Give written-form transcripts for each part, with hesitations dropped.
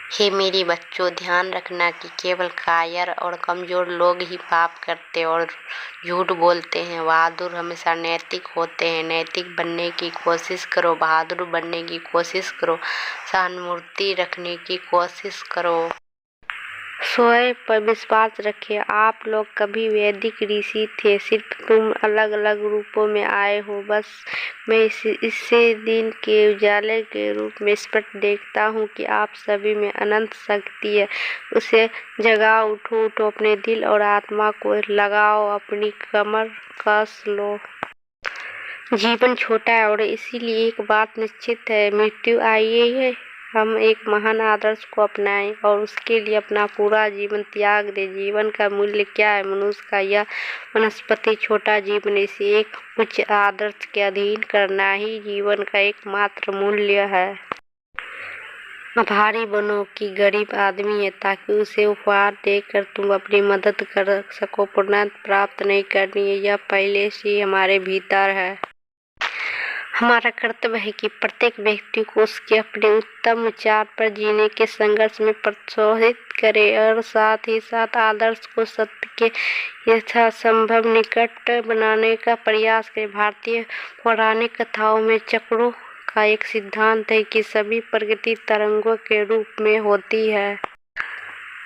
हे मेरे बच्चों, ध्यान रखना कि केवल कायर और कमजोर लोग ही पाप करते और झूठ बोलते हैं। बहादुर हमेशा नैतिक होते हैं। नैतिक बनने की कोशिश करो, बहादुर बनने की कोशिश करो, सहानुभूति रखने की कोशिश करो। स्वयं पर विश्वास रखें। आप लोग कभी वैदिक ऋषि थे, सिर्फ तुम अलग अलग रूपों में आए हो। बस मैं इसे दिन के उजाले के रूप में स्पष्ट देखता हूँ कि आप सभी में अनंत शक्ति है। उसे जगाओ, उठो उठो, अपने दिल और आत्मा को लगाओ, अपनी कमर कस लो। जीवन छोटा है और इसीलिए एक बात निश्चित है, मृत्यु आई है। हम एक महान आदर्श को अपनाएं और उसके लिए अपना पूरा जीवन त्याग दें। जीवन का मूल्य क्या है? मनुष्य का यह वनस्पति छोटा जीवन, इसे एक उच्च आदर्श के अधीन करना ही जीवन का एकमात्र मूल्य है। आभारी बनो कि गरीब आदमी है, ताकि उसे उपहार देकर तुम अपनी मदद कर सको। पूर्णता प्राप्त नहीं करनी है, यह पहले से ही हमारे भीतर है। हमारा कर्तव्य है कि प्रत्येक व्यक्ति को उसके अपने उत्तम विचार पर जीने के संघर्ष में प्रोत्साहित करें और साथ ही साथ आदर्श को सत्य के यथासंभव निकट बनाने का प्रयास करें। भारतीय पौराणिक कथाओं में चक्रों का एक सिद्धांत है कि सभी प्रगति तरंगों के रूप में होती है।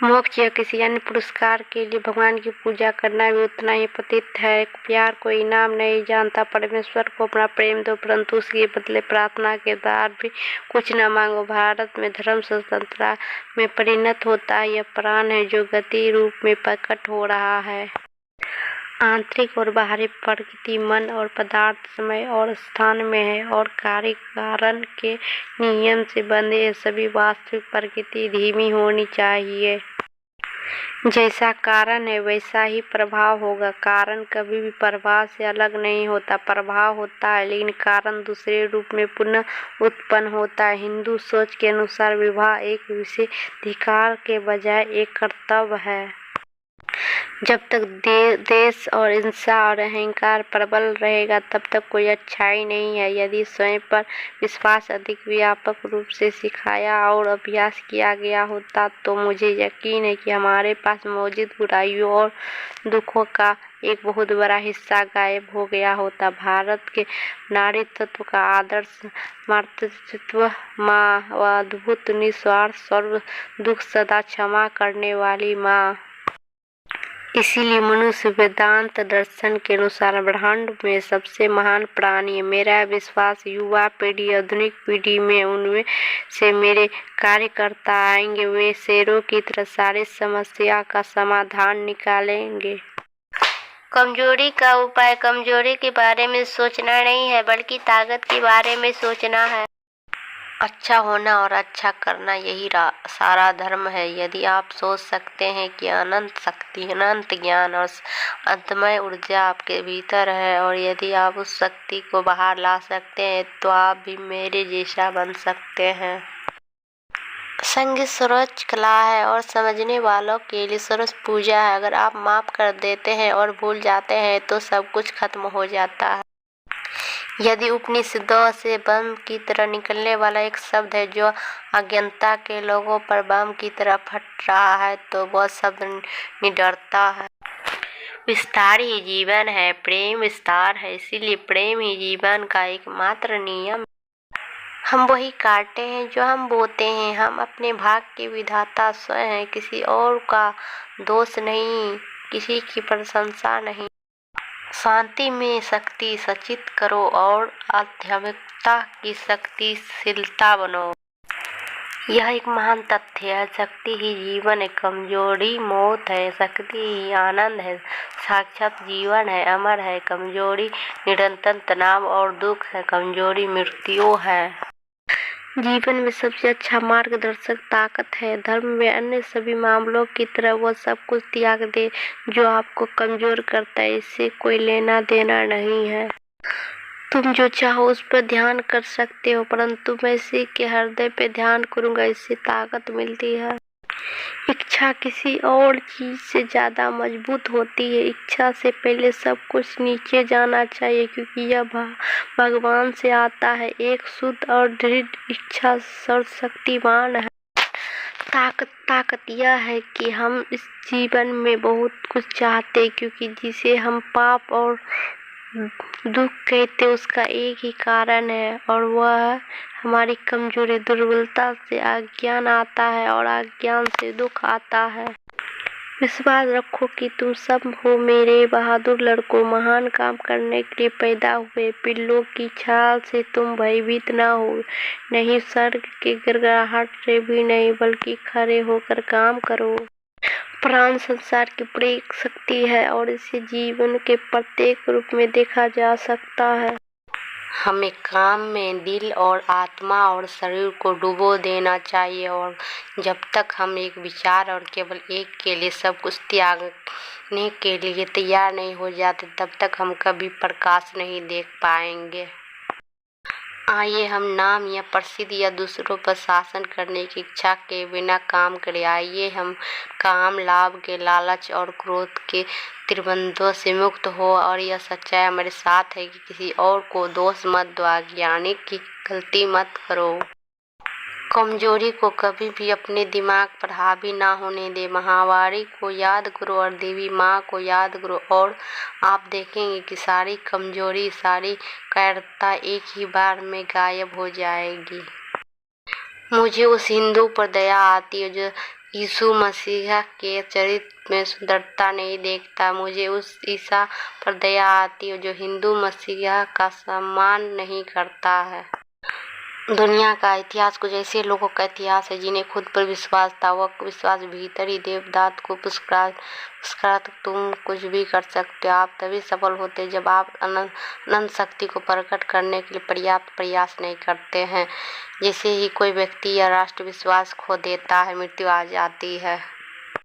मोक्ष या किसी अन्य पुरस्कार के लिए भगवान की पूजा करना भी उतना ही पतित है। प्यार को इनाम नहीं जानता। परमेश्वर को अपना प्रेम दो, परंतु उसके बदले प्रार्थना के द्वारा भी कुछ न मांगो। भारत में धर्म स्वतंत्रता में परिणत होता है। यह प्राण है जो गति रूप में प्रकट हो रहा है। आंतरिक और बाहरी प्रकृति मन और पदार्थ समय और स्थान में है और कार्य कारण के नियम से बंधे है। सभी वास्तविक प्रकृति धीमी होनी चाहिए। जैसा कारण है वैसा ही प्रभाव होगा। कारण कभी भी प्रभाव से अलग नहीं होता। प्रभाव होता है लेकिन कारण दूसरे रूप में पुनः उत्पन्न होता है। हिंदू सोच के अनुसार विवाह एक विशेषाधिकार के बजाय एक कर्तव्य है। जब तक देश और हिंसा और अहंकार प्रबल रहेगा तब तक कोई अच्छाई नहीं है। यदि स्वयं पर विश्वास अधिक व्यापक रूप से सिखाया और अभ्यास किया गया होता तो मुझे यकीन है कि हमारे पास मौजूद बुराइयों और दुखों का एक बहुत बड़ा हिस्सा गायब हो गया होता। भारत के नारी तत्व का आदर्श मातृत्व, माँ व अद्भुत निस्वार्थ सर्व दुख सदा क्षमा करने वाली माँ। इसीलिए मनुष्य वेदांत दर्शन के अनुसार ब्रह्मांड में सबसे महान प्राणी है। मेरा विश्वास युवा पीढ़ी आधुनिक पीढ़ी में उनमें से मेरे कार्यकर्ता आएंगे। वे शेरों की तरह सारी समस्या का समाधान निकालेंगे। कमजोरी का उपाय कमजोरी के बारे में सोचना नहीं है, बल्कि ताकत के बारे में सोचना है। अच्छा होना और अच्छा करना, यही सारा धर्म है। यदि आप सोच सकते हैं कि अनंत शक्ति, अनंत ज्ञान और अंतमय ऊर्जा आपके भीतर है और यदि आप उस शक्ति को बाहर ला सकते हैं तो आप भी मेरे जैसा बन सकते हैं। संगीत सर्वोच्च कला है और समझने वालों के लिए सर्वोच्च पूजा है। अगर आप माफ कर देते हैं और भूल जाते हैं तो सब कुछ खत्म हो जाता है। यदि उपनिषदों से बम की तरह निकलने वाला एक शब्द है जो अज्ञानता के लोगों पर बम की तरह फट रहा है तो वह शब्द निडरता है। विस्तार ही जीवन है, प्रेम विस्तार है, इसीलिए प्रेम ही जीवन का एकमात्र नियम। हम वही काटते हैं जो हम बोते हैं। हम अपने भाग के विधाता स्वयं हैं, किसी और का दोष नहीं, किसी की प्रशंसा नहीं। शांति में शक्ति सचित करो और आध्यात्मिकता की शक्तिशीलता बनो। यह एक महान तथ्य है। शक्ति ही जीवन है, कमजोरी मौत है। शक्ति ही आनंद है, साक्षात जीवन है, अमर है। कमजोरी निरंतर तनाव और दुख है, कमजोरी मृत्यु है। जीवन में सबसे अच्छा मार्गदर्शक ताकत है। धर्म में अन्य सभी मामलों की तरह वह सब कुछ त्याग दे जो आपको कमजोर करता है। इससे कोई लेना देना नहीं है। तुम जो चाहो उस पर ध्यान कर सकते हो, परंतु मैं इसी के हृदय पे ध्यान करूंगा, इससे ताकत मिलती है। इच्छा किसी और चीज से ज्यादा मजबूत होती है। इच्छा से पहले सब कुछ नीचे जाना चाहिए, क्योंकि यह भगवान से आता है। एक शुद्ध और दृढ़ इच्छा सर्वशक्तिमान है। ताकत यह है कि हम इस जीवन में बहुत कुछ चाहते, क्योंकि जिसे हम पाप और दुख कहते उसका एक ही कारण है, और वह है हमारी कमजोरी। दुर्बलता से अज्ञान आता है और अज्ञान से दुख आता है। विश्वास रखो कि तुम सब हो मेरे बहादुर लड़कों, महान काम करने के लिए पैदा हुए। पिल्लों की छाल से तुम भयभीत ना हो, नहीं स्वर्ग के गिड़गिड़ाहट से भी नहीं, बल्कि खड़े होकर काम करो। प्राण संसार की बड़ी शक्ति है और इसे जीवन के प्रत्येक रूप में देखा जा सकता है। हमें काम में दिल और आत्मा और शरीर को डुबो देना चाहिए, और जब तक हम एक विचार और केवल एक के लिए सब कुछ त्यागने के लिए तैयार नहीं हो जाते, तब तक हम कभी प्रकाश नहीं देख पाएंगे। आइए हम नाम या प्रसिद्धि या दूसरों पर शासन करने की इच्छा के बिना काम करें। आइए हम काम, लाभ के लालच और क्रोध के त्रिबंधों से मुक्त हो, और यह सच्चाई हमारे साथ है कि किसी और को दोष मत दो, अज्ञानी की गलती मत करो। कमजोरी को कभी भी अपने दिमाग पर हावी ना होने दे। महावारी को याद करो और देवी माँ को याद करो, और आप देखेंगे कि सारी कमजोरी, सारी कायरता एक ही बार में गायब हो जाएगी। मुझे उस हिंदू पर दया आती है जो यीशु मसीह के चरित्र में सुंदरता नहीं देखता। मुझे उस ईसा पर दया आती है जो हिंदू मसीह का सम्मान नहीं करता है। दुनिया का इतिहास कुछ ऐसे लोगों का इतिहास है जिन्हें खुद पर विश्वास था। वह विश्वास भीतर ही देवदात को पुरस्कार तुम कुछ भी कर सकते हो। आप तभी सफल होते जब आप अनंत शक्ति को प्रकट करने के लिए पर्याप्त प्रयास नहीं करते हैं। जैसे ही कोई व्यक्ति या राष्ट्र विश्वास खो देता है, मृत्यु आ जाती है।